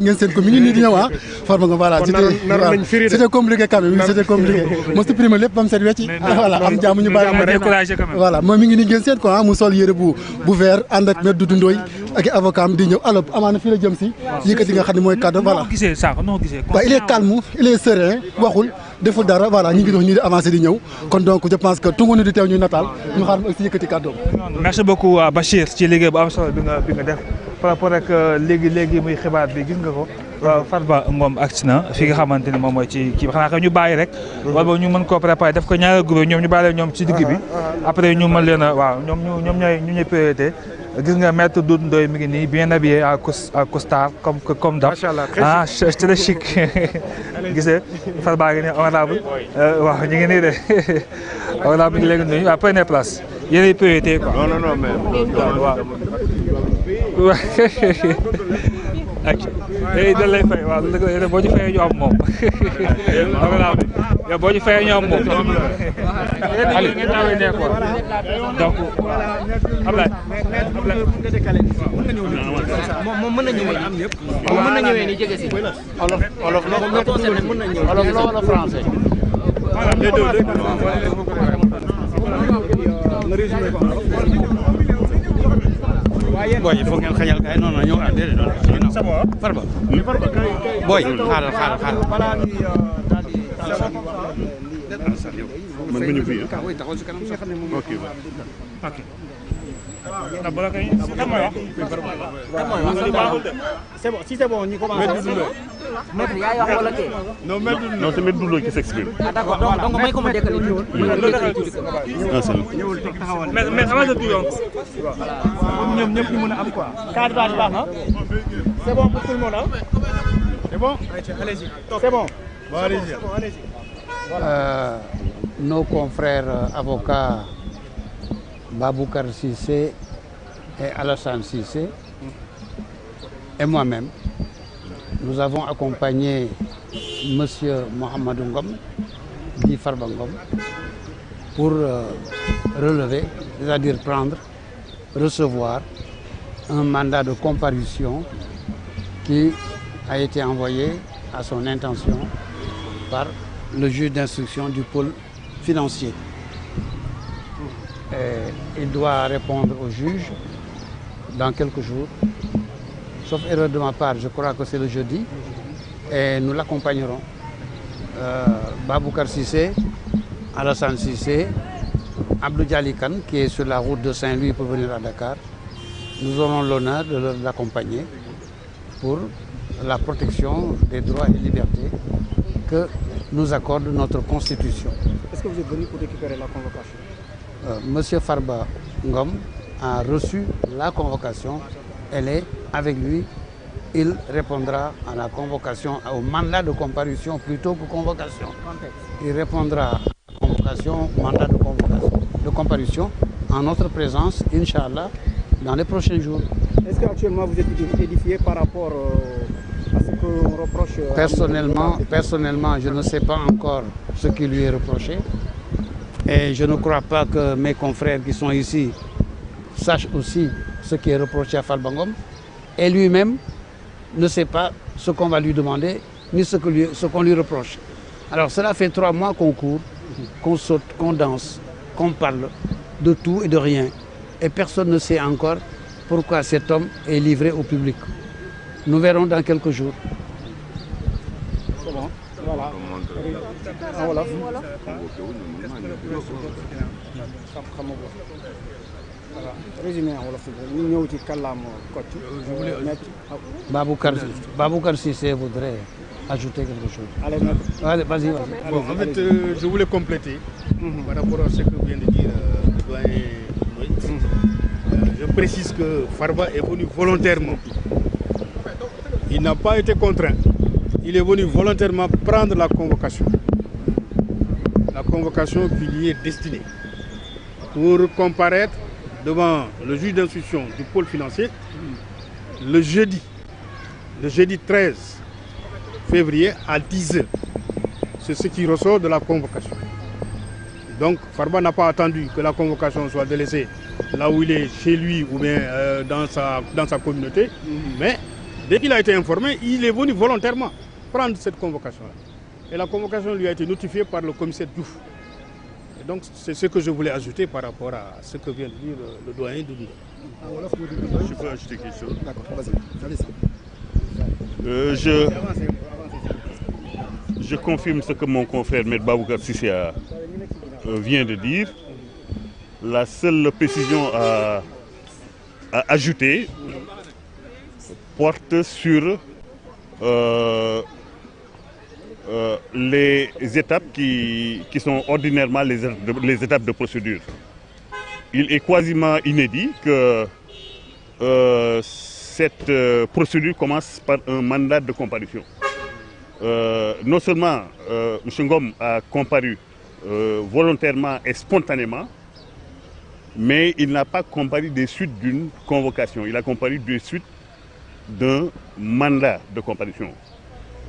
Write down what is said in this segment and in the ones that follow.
ngeen seen ko mi ngi nii di ñëw ah Farba Ngom voilà c'était compliqué quand même c'était compliqué mo supprimer lépp bam set wecci voilà am jàmm ñu bàyyi voilà moom mi ngi nii ngeen seen ko ah mu sol yére bu vert ànd ak maître Doudou Ndoye ak avocat am di ñëw alors amaana fii la jëm si yëkkati nga xam ne mooy cadre voilà waaw il est calme il est serein waxul deful dara voilà ñu ngi dox ñi di avancé di ñëw kon donc je pense que tungu ni di teew ñu nataal ñu xaar ak si yëkkati kàddoom. Merci beaucoup Bachir ci liggéey bu am solo bi nga def par rapport ak léegi muy xibaar bi gis nga ko Farba Ngom agsi na fi nga xamante ni moom mooy ci kii bi xanaa ñu bàyyi rek wala ñu mën koo préparer def ko ñaari groupe ñoom ñu bàyyi leen ñoom ci digg bi après ñu mën leen a waaw ñoom ñooy priorité gis nga maître Doudou Ndoye mi ngi nii bien habillé à costard comme d'hab ah c'est très chic gisee Farba ngi nii honorable waaw ñu ngi nii de honorable ngi léegi nuyu à première place yéenay priorité quoi non mais waaw da lay fay waaw boo ñu fayee ñu am moom yow boo ñu fayee ñu am moom Aliou ngeen ñaawee ne quoi donc Ablaye moom mën na ñëwee am yëpp moom mën na ñëwee ni jege si olof la wala français les deux boy il faut ngeen xajal kay non ñëw ànd déedéet Farba boy xaaral man nga ñu fi taxaw ci kanam sax ok c'est bon si c'est bon ñu commencé maître yaay wax wala kee non c'est maître Doudou Ndoye qui s'exprime. Ah d'accord donc may ko ma dékal ñëwul ñëwul taxawal mais avant de tout ñoom ñëpp ñu mën a am quoi cadrage baax na c'est bon pour tout le monde hein c'est bon allez-y c'est bon allez-y nos confrères avocats Baboucar Cissé et Alassane Cissé et moi-même, nous avons accompagné Monsieur Mohamedou Ngom, dit Farba Ngom, pour relever, c'est-à-dire recevoir un mandat de comparution qui a été envoyé à son intention par le juge d'instruction du pôle financier. Et il doit répondre au juge dans quelques jours. Sauf erreur de ma part, je crois que c'est le jeudi. Et nous l'accompagnerons. Baboucar Cissé, Alassane Cissé, Abdou Diali Kane, qui est sur la route de Saint-Louis pour venir à Dakar. Nous aurons l'honneur de l'accompagner pour la protection des droits et libertés que nous accorde notre Constitution. Est-ce que vous êtes venu pour récupérer la convocation? Monsieur Farba Ngom a reçu la convocation. Elle est avec lui. Il répondra à la convocation, au mandat de comparution plutôt que convocation. Il répondra à la convocation, mandat de comparution en notre présence, Inch'Allah, dans les prochains jours. Est-ce qu'actuellement vous êtes édifié par rapport à ce qu'on reproche? Personnellement, je ne sais pas encore ce qui lui est reproché. Et je ne crois pas que mes confrères qui sont ici sachent aussi ce qui est reproché à Farba Ngom. Et lui-même ne sait pas ce qu'on va lui demander, ni ce qu'on lui reproche. Alors cela fait 3 mois qu'on court, qu'on saute, qu'on danse, qu'on parle de tout et de rien. Et personne ne sait encore pourquoi cet homme est livré au public. Nous verrons dans quelques jours. C'est bon. Voilà. En wolof. Voilà. Résumé en wolof. Ñu ñëw ci kàllaama Kocc. Baboucar Cissé voudrait ajouter quelque chose. Allez, maître. Allez, vas-y. Bon, en fait, je voulais compléter par rapport à ce que vient de dire le doyen Ndoye. Je précise que Farba est venu volontairement. Il n'a pas été contraint. Il est venu volontairement prendre la convocation. La convocation qui lui est destinée pour comparaître devant le juge d'instruction du pôle financier le jeudi 13 février à 10h. C'est ce qui ressort de la convocation. Donc Farba n'a pas attendu que la convocation soit délaissée là où il est, chez lui ou bien dans sa communauté, mais Dès qu'il a été informé, il est venu volontairement prendre cette convocation-là. Et la convocation lui a été notifiée par le commissaire Diouf. Et donc, c'est ce que je voulais ajouter par rapport à ce que vient de dire le doyen Doudou. Je peux ajouter quelque chose? D'accord, vas-y. Je confirme ce que mon confrère M. Baboucar Cissé vient de dire. La seule précision à ajouter porte sur les étapes qui sont ordinairement les étapes de procédure. Il est quasiment inédit que cette procédure commence par un mandat de comparution. Non seulement M. Ngom a comparu volontairement et spontanément, mais il n'a pas comparu des suites d'une convocation. Il a comparu des suites d'un mandat de comparution.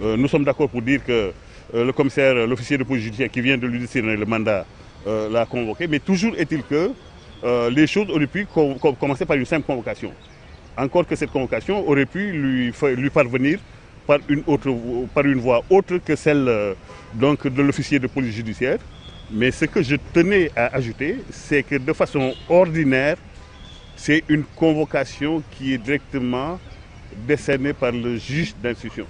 Nous sommes d'accord pour dire que le commissaire, l'officier de police judiciaire qui vient de lui décerner le mandat l'a convoqué, mais toujours est-il que les choses auraient pu commencer par une simple convocation. Encore que cette convocation aurait pu lui parvenir par une voie autre que celle donc, de l'officier de police judiciaire. Mais ce que je tenais à ajouter, c'est que de façon ordinaire, c'est une convocation qui est directement décernée par le juge d'instruction.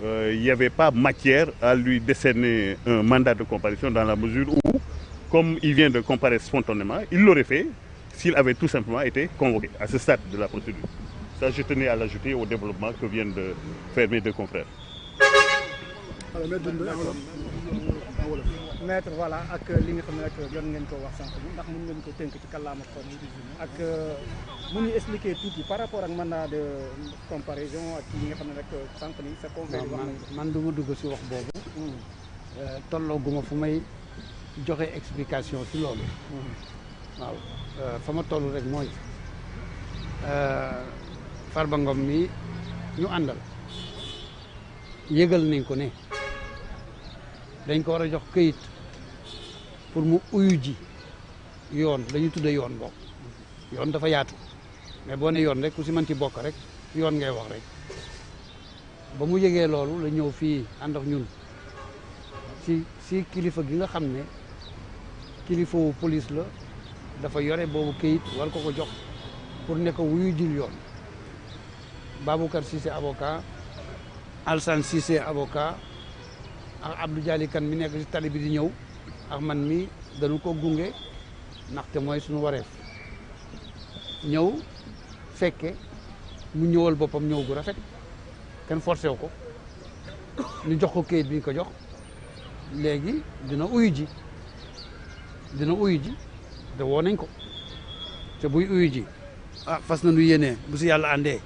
Il n'y avait pas matière à lui décerner un mandat de comparution dans la mesure où, comme il vient de comparaître spontanément, il l'aurait fait s'il avait tout simplement été convoqué à ce stade de la procédure. Ça, je tenais à l'ajouter au développement que viennent de faire mes deux confrères. maître voilà ak li nga xam ne rek yoon ngeen ko wax sànq ndax mën ngeen ko tënk ci kàllaama ko ak mën ñu expliquer tuuti par rapport ak mandat de comparaison ak yi nga xam ne rek sànq ni sa conférence wax nañ man du ma dugg si wax boobu tollooguma fu may joxe explication si loolu waaw fa ma toll rek mooy Farba Ngom mi ñu àndal yëgal nañ ko ne dañ ko war a jox këyit pour mu uyu ji yoon la ñu tudde yoon bokk yoon dafa yaatu mais boo ne yoon rek ku si mën ci bokk rek yoon ngay wax rek ba mu yëgee loolu la ñëw fii ànd ak ñun si kilifa gi nga xam ne kilifa wu police la dafa yore boobu këyit war ko jox pour ne ko wuyu jil yoon Baboucar Cissé avocat Alsane Cissé avocat ak Abdou Dialy Kane mi nekk si tali bi di ñëw ak man mi dañu ko gunge ndaxte mooy suñu wareef ñëw fekke mu ñëwal boppam ñëw gu rafet kenn forcé wu ko ñu jox ko kayit bi ñu ko jox léegi dina uyu ji te woo nañ ko te buy uyu ji fas nañu yéene bu si yàlla àndee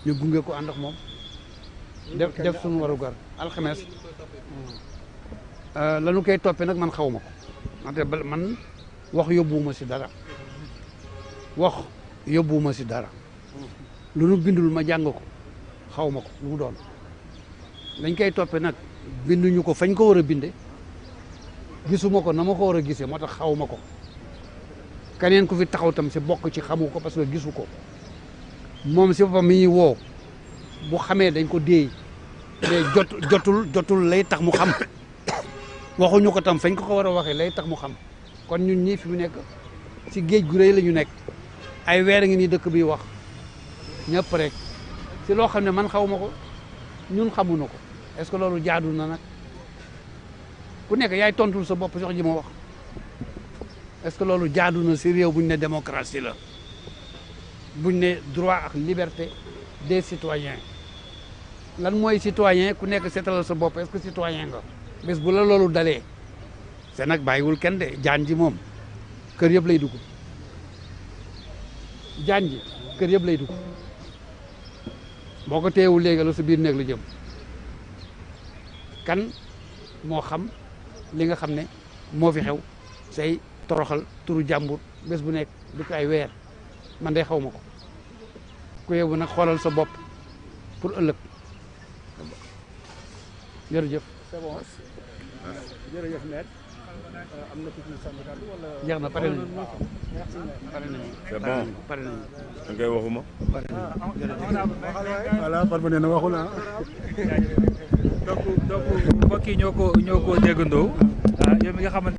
ñu gunge ko ànd ak moom def suñu warugar alxames lanu koy toppee nag man xaw ma ko wante man wax yóbbuwuma si dara lu nu bindul ma jàng ko xaw ma ko lu mu doon dañ koy toppee nag binduñu ko fañ ko war a binde gisuma ko na ma ko war a gisee moo tax xaw ma ko keneen ku fi taxaw tam si bokk ci xamu ko parce que gisu ko moom si boppam mi ñuy woo bu xamee dañ ko déey mais jotul lay tax mu xam waxuñu ko tam fañ ko war a waxee lay tax mu xam kon ñun ñii fi mu nekk si géej gu rëy la ñu nekk ay weer a ngi nii dëkk bi wax ñëpp rek si loo xam ne man xaw ma ko ñun xamuñu ko est-ce que loolu jaadu na nag ku nekk yaay tontul sa bopp sox ji ma wax est-ce que loolu jaadu na si réew buñ ne démocratie la buñ ne droit ak liberté des citoyens lan mooy citoyen ku nekk seetalal sa bopp est-ce que citoyen nga bés bu la loolu dalee c'est nag bàyyiwul kenn de jaan ji moom kër yëpp lay dugg jaan ji kër yëpp lay dugg boo ko teewul léegi la sa biir néeg la jëm kan moo xam li nga xam ne moo fi xew say toroxal turu jàmbur bés bu nekk di ko ay weer man de xaw ma ko ku yeewu nag xoolal sa bopp pour ëllëg jërëjëf c'est bon jërëjëf maître am na tuuti syndicat wala. jeex na pare nañu. c'est bon pare nañu. da ngay waxuma. voilà Farba nee na waxul ah. donc mbokk yi ñoo ko déggandoo yow mi nga xamante